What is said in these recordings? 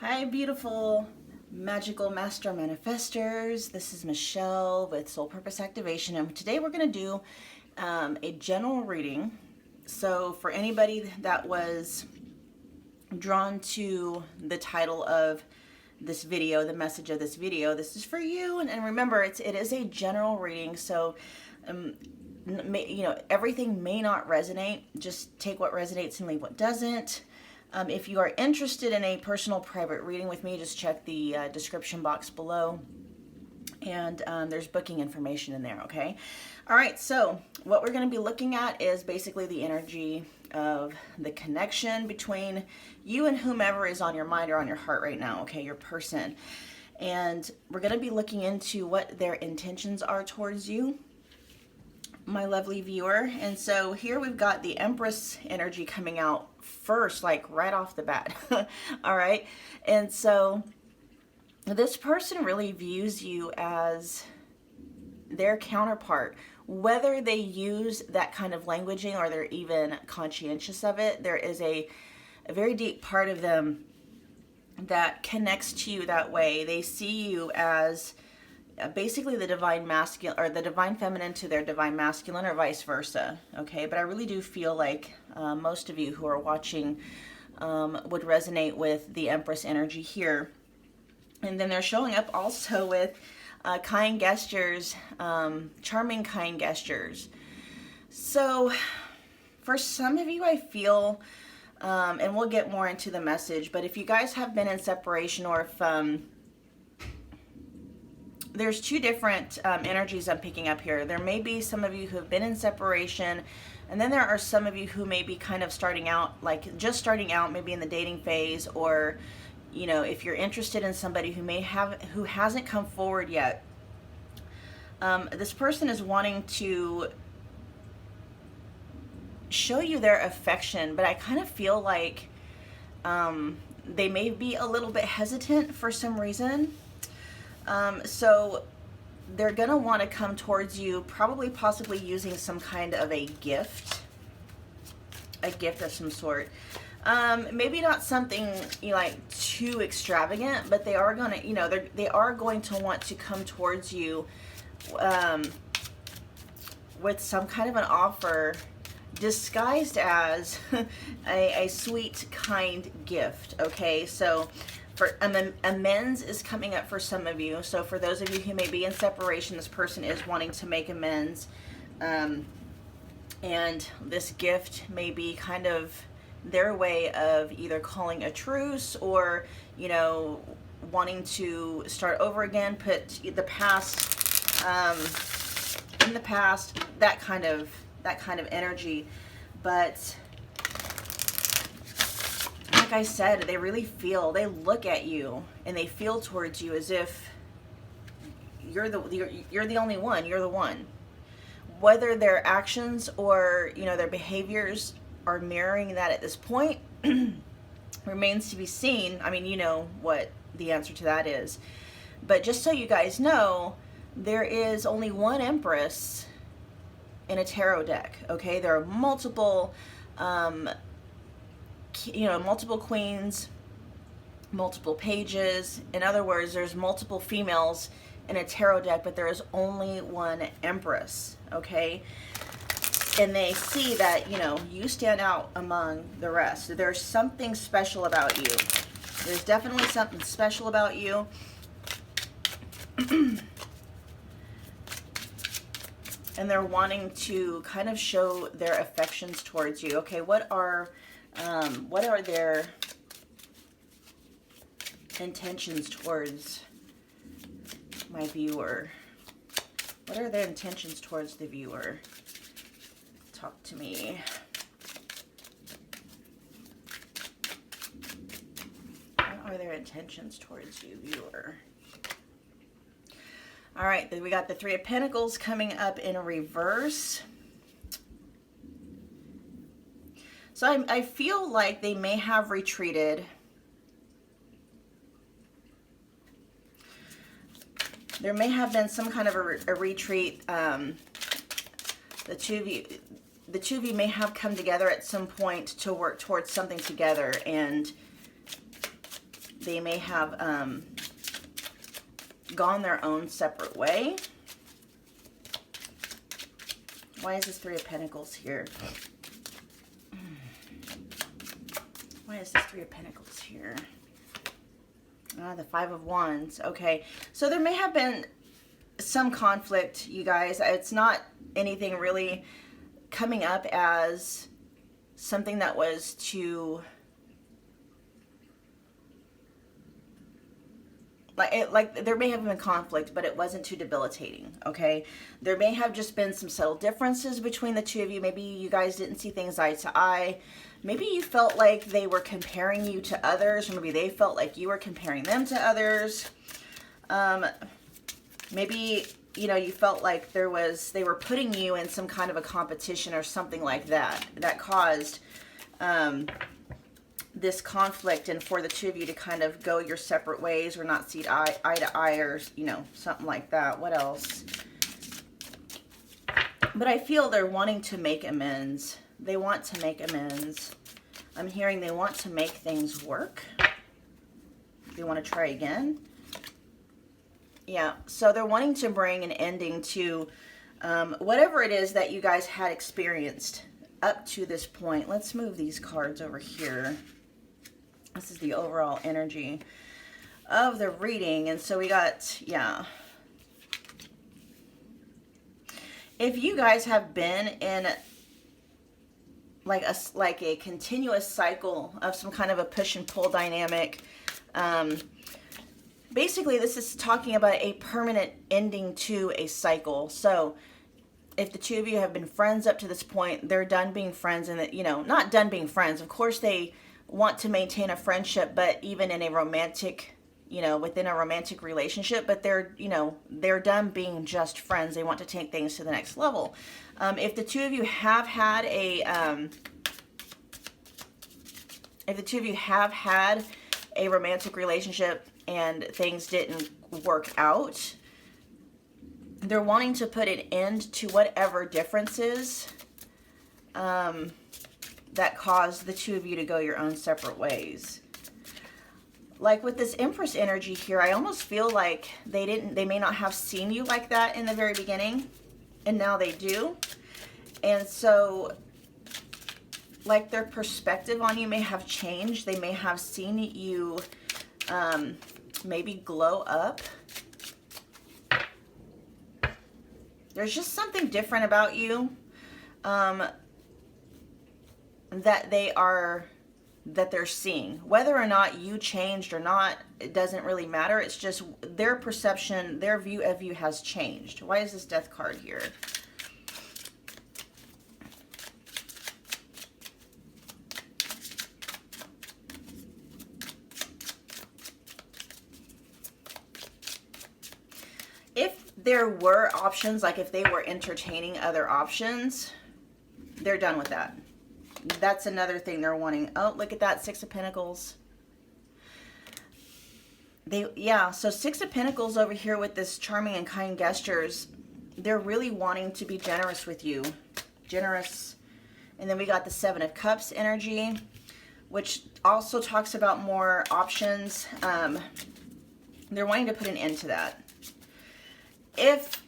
Hi, beautiful magical master manifestors. This is Michelle with Soul Purpose Activation, and today we're going to do a general reading. So, for anybody that was drawn to the title of this video, the message of this video, this is for you. And remember, it is a general reading, so everything may not resonate. Just take what resonates and leave what doesn't. If you are interested in a personal private reading with me, just check the description box below, and there's booking information in there, okay? All right, so what we're going to be looking at is basically the energy of the connection between you and whomever is on your mind or on your heart right now, okay, your person. And we're going to be looking into what their intentions are towards you, my lovely viewer. And so here we've got the Empress energy coming out first, like right off the bat. All right. And so this person really views you as their counterpart, whether they use that kind of languaging or they're even conscientious of it. There is a very deep part of them that connects to you that way. They see you as basically the divine masculine or the divine feminine to their divine masculine, or vice versa. Okay, but I really do feel like most of you who are watching would resonate with the Empress energy here. And then they're showing up also with kind gestures, charming kind gestures. So for some of you, I feel, and we'll get more into the message, but if you guys have been in separation, or if there's two different energies I'm picking up here. There may be some of you who have been in separation, and then there are some of you who may be kind of starting out, like just starting out, maybe in the dating phase, or you know, if you're interested in somebody who hasn't come forward yet. This person is wanting to show you their affection, but I kind of feel like they may be a little bit hesitant for some reason. So they're going to want to come towards you, probably possibly using some kind of a gift of some sort. Maybe not something like too extravagant, but they are going to, they are going to want to come towards you with some kind of an offer disguised as a sweet, kind gift. Okay, so for amends is coming up for some of you. So for those of you who may be in separation, this person is wanting to make amends. And this gift may be kind of their way of either calling a truce, or, you know, wanting to start over again, put the past in the past, that kind of energy. But like I said, they really feel, they look at you and they feel towards you as if you're the only one, you're the one. Whether their actions or, you know, their behaviors are mirroring that at this point remains to be seen. I mean, you know what the answer to that is. But just so you guys know, there is only one Empress in a tarot deck, okay? There are multiple multiple queens, multiple pages. In other words, there's multiple females in a tarot deck, but there is only one Empress, okay? And they see that, you know, you stand out among the rest. There's something special about you. There's definitely something special about you. And they're wanting to kind of show their affections towards you. Okay, what are their intentions towards my viewer? What are their intentions towards the viewer? Talk to me. What are their intentions towards you, viewer? All right, then we got the Three of Pentacles coming up in reverse. So I feel like they may have retreated. There may have been some kind of a retreat. The two of you may have come together at some point to work towards something together, and they may have gone their own separate way. Why is this Three of Pentacles here? Why is this Three of Pentacles here? The Five of Wands. Okay, so there may have been some conflict, you guys. It's not anything really coming up as something that was too, like there may have been conflict, but it wasn't too debilitating. Okay, there may have just been some subtle differences between the two of you. Maybe you guys didn't see things eye to eye. Maybe you felt like they were comparing you to others, or maybe they felt like you were comparing them to others. Maybe, you know, you felt like they were putting you in some kind of a competition or something like that, that caused this conflict, and for the two of you to kind of go your separate ways or not see eye to eye, or, you know, something like that. What else? But I feel they're wanting to make amends. They want to make amends. I'm hearing they want to make things work. They want to try again. Yeah, so they're wanting to bring an ending to whatever it is that you guys had experienced up to this point. Let's move these cards over here. This is the overall energy of the reading. And so we got, yeah. If you guys have been in like a continuous cycle of some kind of a push and pull dynamic, basically this is talking about a permanent ending to a cycle. So if the two of you have been friends up to this point, they're done being friends, and that, you know, not done being friends. Of course they want to maintain a friendship, but even in a romantic, you know, within a romantic relationship, but they're, you know, they're done being just friends. They want to take things to the next level. If the two of you have had a, romantic relationship and things didn't work out, they're wanting to put an end to whatever differences that caused the two of you to go your own separate ways. Like with this Empress energy here, I almost feel like they may not have seen you like that in the very beginning, and now they do. And so, like, their perspective on you may have changed. They may have seen you maybe glow up. There's just something different about you that they're seeing. Whether or not you changed or not, it doesn't really matter. It's just their perception, their view of you has changed. Why is this Death card here? If there were options, like if they were entertaining other options, they're done with that. That's another thing they're wanting. Oh, look at that, Six of Pentacles. So Six of Pentacles over here with this charming and kind gestures. They're really wanting to be generous with you. Generous. And then we got the Seven of Cups energy, which also talks about more options. They're wanting to put an end to that. If,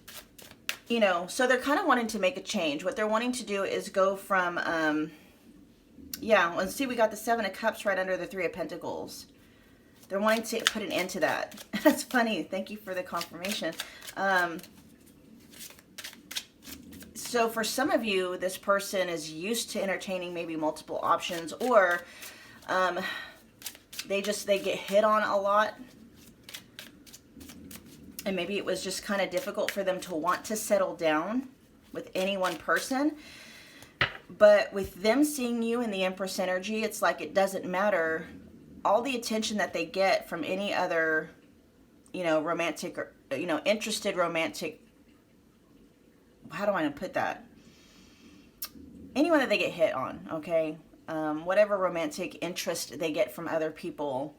you know, so they're kind of wanting to make a change. What they're wanting to do is go from, let's see, we got the Seven of Cups right under the Three of Pentacles. They're wanting to put an end to that. That's funny. Thank you for the confirmation. So for some of you, this person is used to entertaining maybe multiple options, or they get hit on a lot. And maybe it was just kind of difficult for them to want to settle down with any one person. But with them seeing you in the Empress energy, it's like it doesn't matter. All the attention that they get from any other, you know, romantic or, you know, interested romantic, how do I put that? Anyone that they get hit on, okay? Whatever romantic interest they get from other people,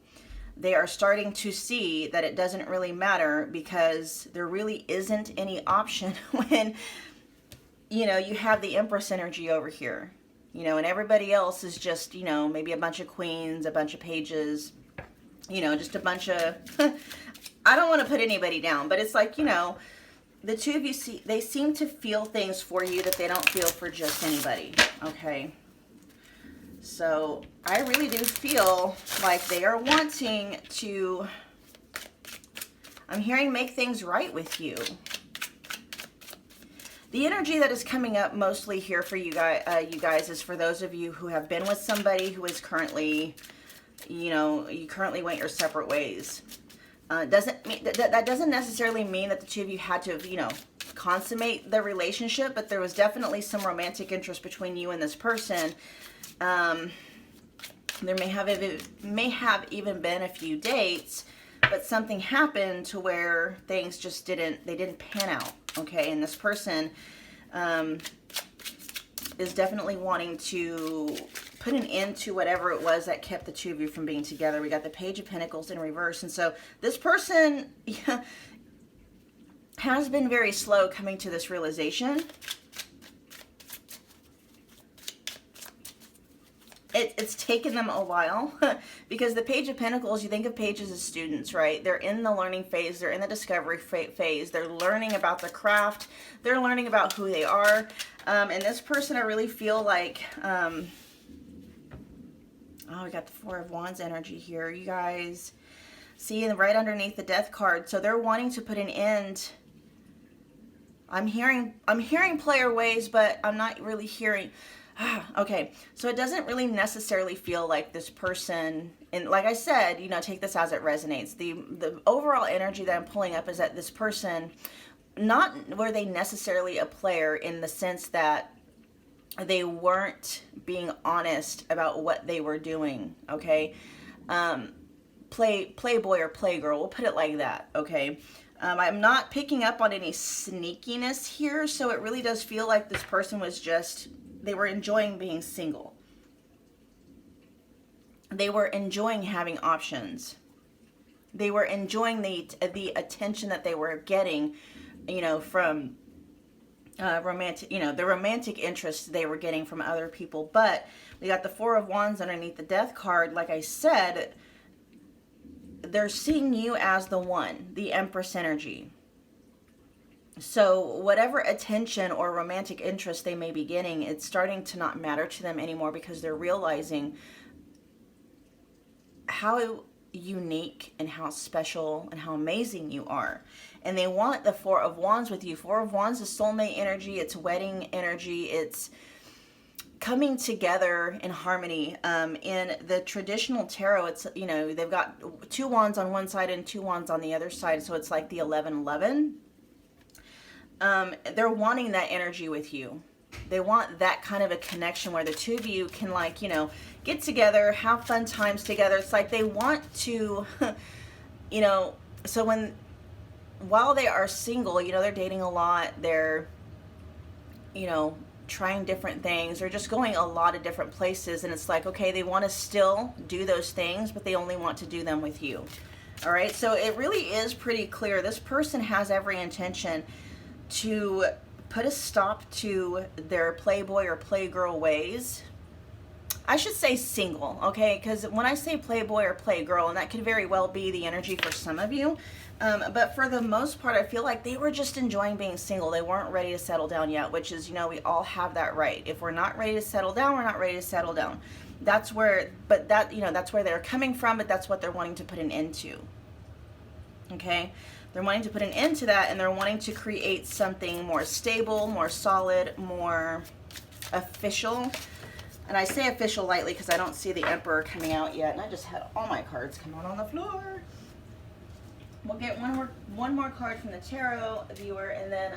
they are starting to see that it doesn't really matter, because there really isn't any option when, you know, you have the Empress energy over here, you know, and everybody else is just, you know, maybe a bunch of queens, a bunch of pages, you know, just a bunch of, I don't want to put anybody down, but it's like, you know, the two of you they seem to feel things for you that they don't feel for just anybody, okay? So I really do feel like they are wanting to, I'm hearing, make things right with you. The energy that is coming up mostly here for you guys is for those of you who have been with somebody who is currently, you know, you currently went your separate ways. Doesn't mean that doesn't necessarily mean that the two of you had to, you know, consummate the relationship, but there was definitely some romantic interest between you and this person. There may have even been a few dates, but something happened to where things just didn't pan out, okay? And this person is definitely wanting to put an end to whatever it was that kept the two of you from being together. We got the Page of Pentacles in reverse, and so this person has been very slow coming to this realization. It's taken them a while because the Page of Pentacles, you think of pages as students, right? They're in the learning phase. They're in the discovery phase. They're learning about the craft. They're learning about who they are. And this person, I really feel like, oh, we got the Four of Wands energy here. You guys see right underneath the Death card. So they're wanting to put an end. I'm hearing player ways, but I'm not really hearing. Okay, so it doesn't really necessarily feel like this person, and like I said, you know, take this as it resonates. The overall energy that I'm pulling up is that this person, not were they necessarily a player in the sense that they weren't being honest about what they were doing, okay? Playboy or playgirl, we'll put it like that, okay? I'm not picking up on any sneakiness here, so it really does feel like this person was just, they were enjoying being single. They were enjoying having options. They were enjoying the attention that they were getting, you know, from romantic, you know, the romantic interest they were getting from other people. But we got the Four of Wands underneath the Death card. Like I said, they're seeing you as the one, the Empress energy. So whatever attention or romantic interest they may be getting, it's starting to not matter to them anymore because they're realizing how unique and how special and how amazing you are. And they want the Four of Wands with you. Four of Wands is soulmate energy. It's wedding energy. It's coming together in harmony. In the traditional tarot, it's, you know, they've got two wands on one side and two wands on the other side. So it's like the 11-11. They're wanting that energy with you. They want that kind of a connection where the two of you can, like, you know, get together, have fun times together. It's like they want to, you know, so while they are single, you know, they're dating a lot, they're, you know, trying different things, they're just going a lot of different places, and it's like, okay, they want to still do those things, but they only want to do them with you. All right, so it really is pretty clear. This person has every intention to put a stop to their playboy or playgirl ways. I should say single, okay? Because when I say playboy or playgirl, and that could very well be the energy for some of you, but for the most part, I feel like they were just enjoying being single. They weren't ready to settle down yet, which is, you know, we all have that right. If we're not ready to settle down, we're not ready to settle down. That's where, but that, you know, that's where they're coming from, but that's what they're wanting to put an end to, okay? They're wanting to put an end to that, and they're wanting to create something more stable, more solid, more official. And I say official lightly because I don't see the Emperor coming out yet, and I just had all my cards come out on the floor. We'll get one more card from the tarot, viewer, and then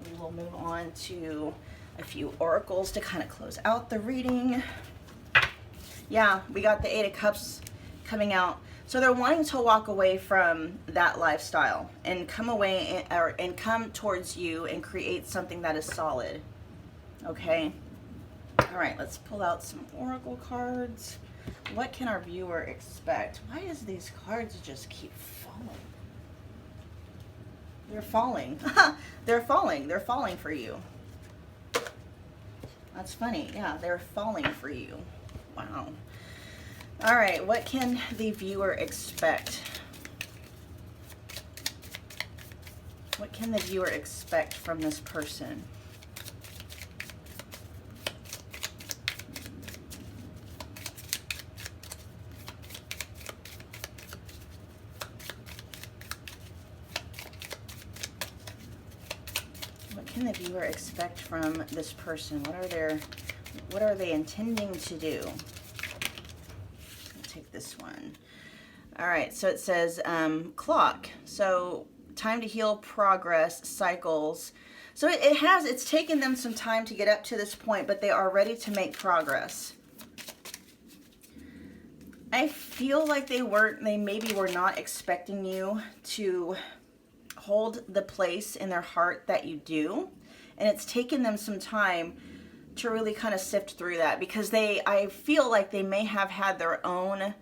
we will move on to a few oracles to kind of close out the reading. Yeah, we got the Eight of Cups coming out. So they're wanting to walk away from that lifestyle and come away and come towards you and create something that is solid. Okay. All right, let's pull out some oracle cards. What can our viewer expect? Why does these cards just keep falling? They're falling. They're falling. They're falling for you. That's funny. Yeah, they're falling for you. Wow. All right, what can the viewer expect? What can the viewer expect from this person? What can the viewer expect from this person? What are they intending to do? I'll take this one. All right, so it says clock. So time to heal, progress, cycles. So it's taken them some time to get up to this point, but they are ready to make progress. I feel like they maybe were not expecting you to hold the place in their heart that you do. And it's taken them some time to really kind of sift through that, because I feel like they may have had their own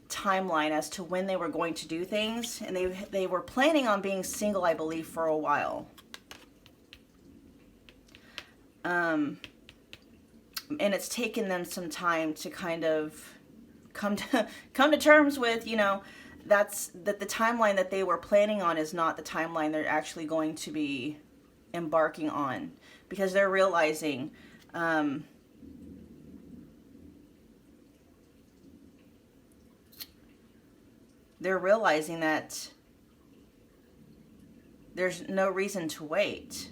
timeline as to when they were going to do things, and they were planning on being single, I believe, for a while. And it's taken them some time to kind of come to terms with, you know, that the timeline that they were planning on is not the timeline they're actually going to be embarking on, because they're realizing that there's no reason to wait.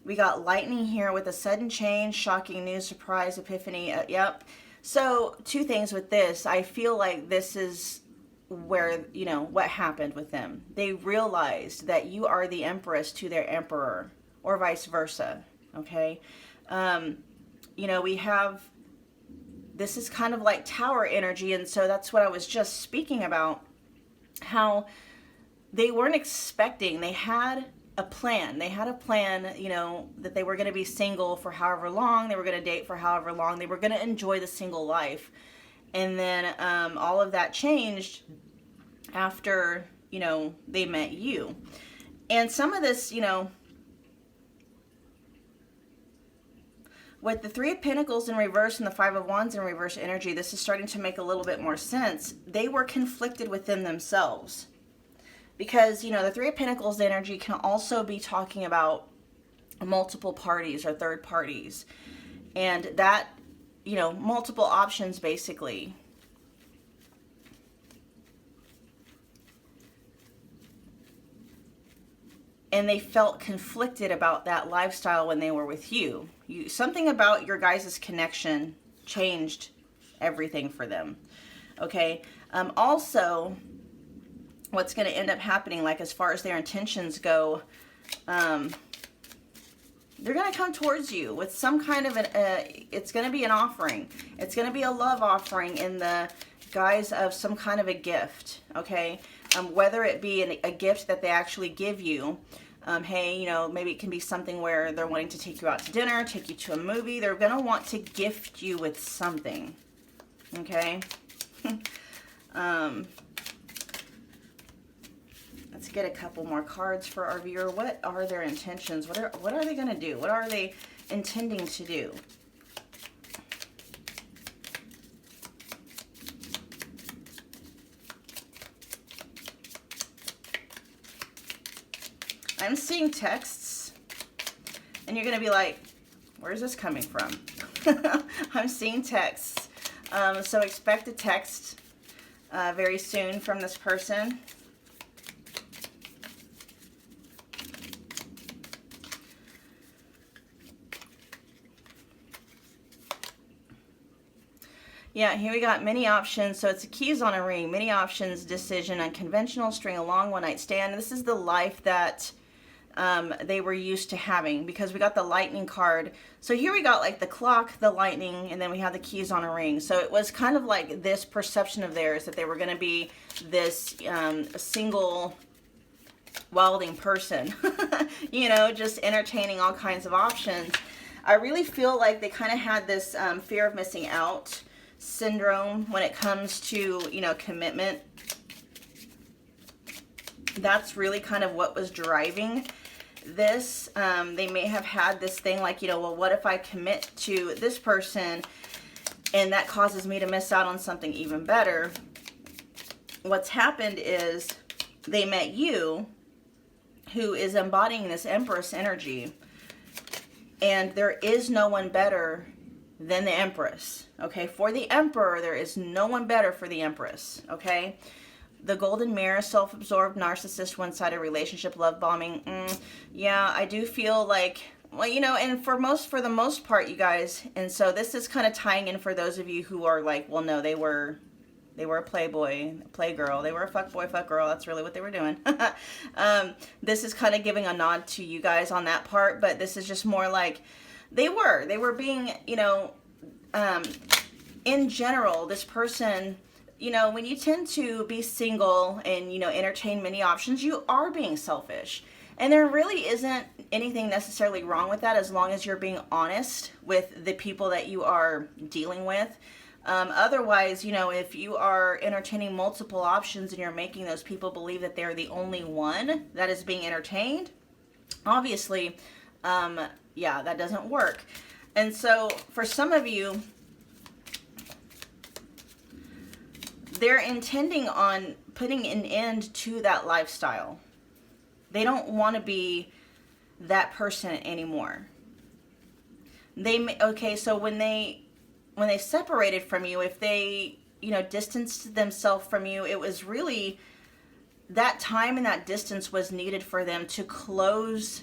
We got lightning here with a sudden change, shocking news, surprise, epiphany. Yep. So two things with this. I feel like this is where, you know, what happened with them. They realized that you are the empress to their emperor, or vice versa. Okay. You know, this is kind of like tower energy. And so that's what I was just speaking about, how they weren't expecting, they had a plan, you know, that they were going to be single for however long, they were going to date for however long, they were going to enjoy the single life. And then all of that changed after, you know, they met you. And some of this, you know, with the Three of Pentacles in reverse and the Five of Wands in reverse energy, this is starting to make a little bit more sense. They were conflicted within themselves. Because, you know, the Three of Pentacles energy can also be talking about multiple parties or third parties. And that, you know, multiple options basically. And they felt conflicted about that lifestyle when they were with you. Something about your guys' connection changed everything for them. Okay. Also, what's going to end up happening, like as far as their intentions go, they're going to come towards you with some kind of it's going to be an offering. It's going to be a love offering in the guise of some kind of a gift. Okay. Whether it be a gift that they actually give you. Hey, you know, maybe it can be something where they're wanting to take you out to dinner, take you to a movie. They're going to want to gift you with something. Okay. Let's get a couple more cards for our viewer. What are their intentions? What are they going to do? What are they intending to do? I'm seeing texts, and you're going to be like, where's this coming from? I'm seeing texts. So expect a text very soon from this person. Yeah, here we got many options. So it's a keys on a ring, many options, decision, unconventional, string a long one night stand. This is the life that they were used to having, because we got the lightning card. So here we got like the clock, the lightning, and then we have the keys on a ring. So it was kind of like this perception of theirs that they were going to be this single wilding person, you know, just entertaining all kinds of options. I really feel like they kind of had this fear of missing out syndrome when it comes to, you know, commitment. That's really kind of what was driving this. They may have had this thing like, you know, well, what if I commit to this person and that causes me to miss out on something even better. What's happened is they met you, who is embodying this Empress energy, and there is no one better than the Empress, okay? For the Emperor, there is no one better for the Empress, okay? The golden mirror, self-absorbed, narcissist, one-sided relationship, love bombing. Yeah, I do feel like, well, you know, and for the most part, you guys, and so this is kind of tying in for those of you who are like, well, no, they were a playboy, a playgirl. They were a fuckboy, fuckgirl. That's really what they were doing. This is kind of giving a nod to you guys on that part, but this is just more like they were being, you know, in general, this person, you know, when you tend to be single and, you know, entertain many options, you are being selfish. And there really isn't anything necessarily wrong with that as long as you're being honest with the people that you are dealing with. Otherwise, you know, if you are entertaining multiple options and you're making those people believe that they're the only one that is being entertained, obviously, yeah, that doesn't work. And so for some of you, they're intending on putting an end to that lifestyle. They don't want to be that person anymore. Okay, so when they separated from you, if they, you know, distanced themselves from you, it was really that time and that distance was needed for them to close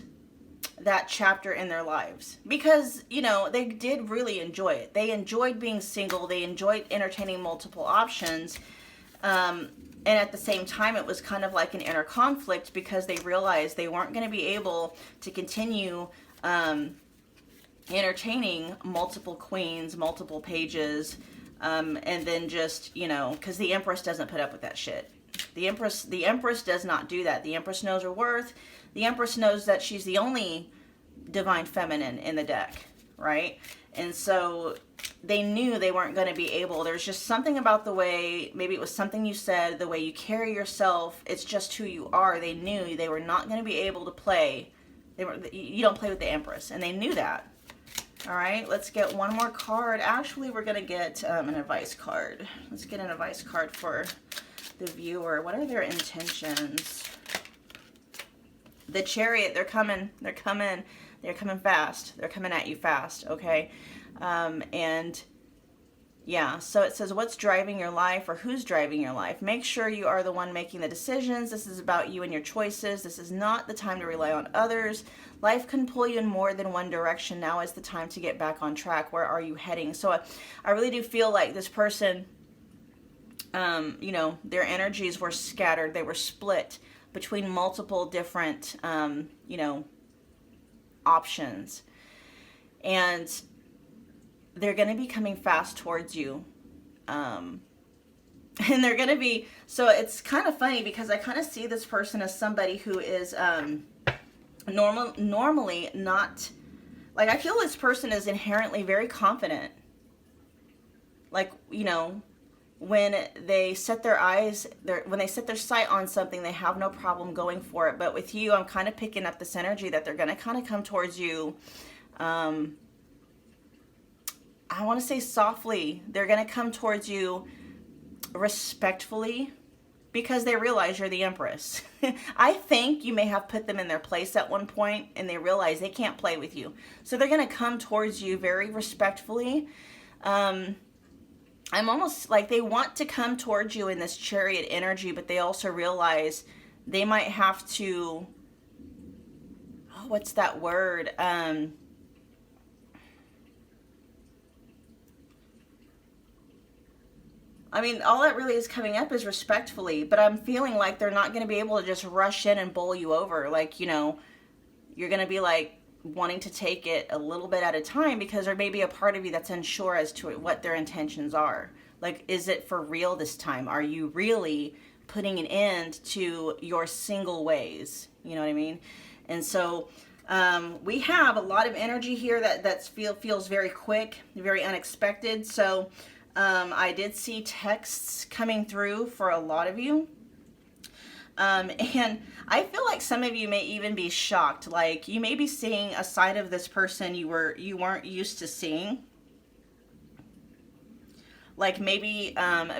that chapter in their lives, because, you know, they did really enjoy it. They enjoyed being single. They enjoyed entertaining multiple options. And at the same time, it was kind of like an inner conflict because they realized they weren't going to be able to continue entertaining multiple queens, multiple pages, and then just, you know, because the Empress doesn't put up with that shit. The Empress does not do that. The Empress knows her worth. The Empress knows that she's the only divine feminine in the deck, right? And so they knew they weren't going to be able. There's just something about the way, maybe it was something you said, the way you carry yourself. It's just who you are. They knew they were not going to be able to play. You don't play with the Empress, and they knew that. All right, let's get one more card. Actually, we're going to get an advice card. Let's get an advice card for the viewer. What are their intentions? The Chariot, they're coming fast. They're coming at you fast, okay? And yeah, so it says, what's driving your life, or who's driving your life? Make sure you are the one making the decisions. This is about you and your choices. This is not the time to rely on others. Life can pull you in more than one direction. Now is the time to get back on track. Where are you heading? So I really do feel like this person, you know, their energies were scattered. They were split between multiple different, you know, options. And they're going to be coming fast towards you. And they're going to be, so it's kind of funny because I kind of see this person as somebody who is normally not, like, I feel this person is inherently very confident. Like, you know, when they set their eyes, when they set their sight on something, they have no problem going for it. But with you, I'm kind of picking up this energy that they're going to kind of come towards you. I want to say softly. They're going to come towards you respectfully because they realize you're the Empress. I think you may have put them in their place at one point and they realize they can't play with you. So they're going to come towards you very respectfully. I'm almost like they want to come towards you in this Chariot energy, but they also realize they might have to, oh, what's that word? I mean, all that really is coming up is respectfully, but I'm feeling like they're not going to be able to just rush in and bowl you over. Like, you know, you're going to be like wanting to take it a little bit at a time because there may be a part of you that's unsure as to what their intentions are. Like, is it for real this time? Are you really putting an end to your single ways? You know what I mean? And so we have a lot of energy here that feels very quick, very unexpected. So I did see texts coming through for a lot of you. And I feel like some of you may even be shocked. Like, you may be seeing a side of this person you weren't used to seeing. like maybe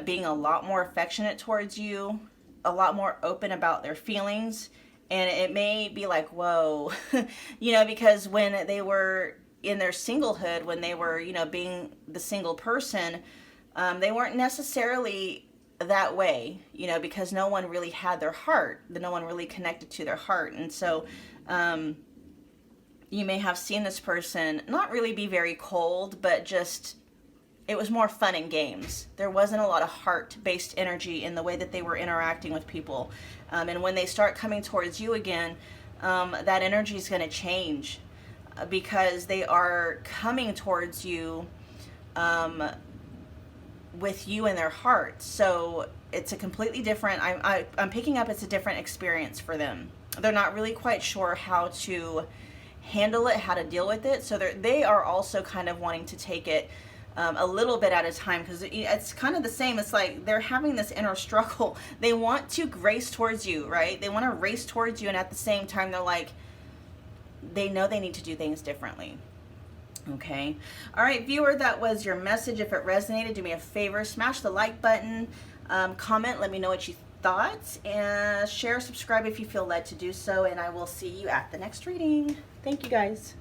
being a lot more affectionate towards you, a lot more open about their feelings. And it may be like, whoa, you know, because when they were in their singlehood, when they were, you know, being the single person, they weren't necessarily that way, you know, because no one really had their heart, no one really connected to their heart. And so you may have seen this person not really be very cold, but just, it was more fun and games. There wasn't a lot of heart-based energy in the way that they were interacting with people. And when they start coming towards you again, that energy is going to change because they are coming towards you with you in their heart. So it's a completely different, I'm picking up it's a different experience for them. They're not really quite sure how to handle it, how to deal with it. So they are also kind of wanting to take it a little bit at a time, because it's kind of the same. It's like they're having this inner struggle. They want to race towards you, right? They want to race towards you, and at the same time, they're like, they know they need to do things differently. Okay. All right, viewer, that was your message. If it resonated, do me a favor, smash the like button, comment, let me know what you thought, and share, subscribe if you feel led to do so, and I will see you at the next reading. Thank you, guys.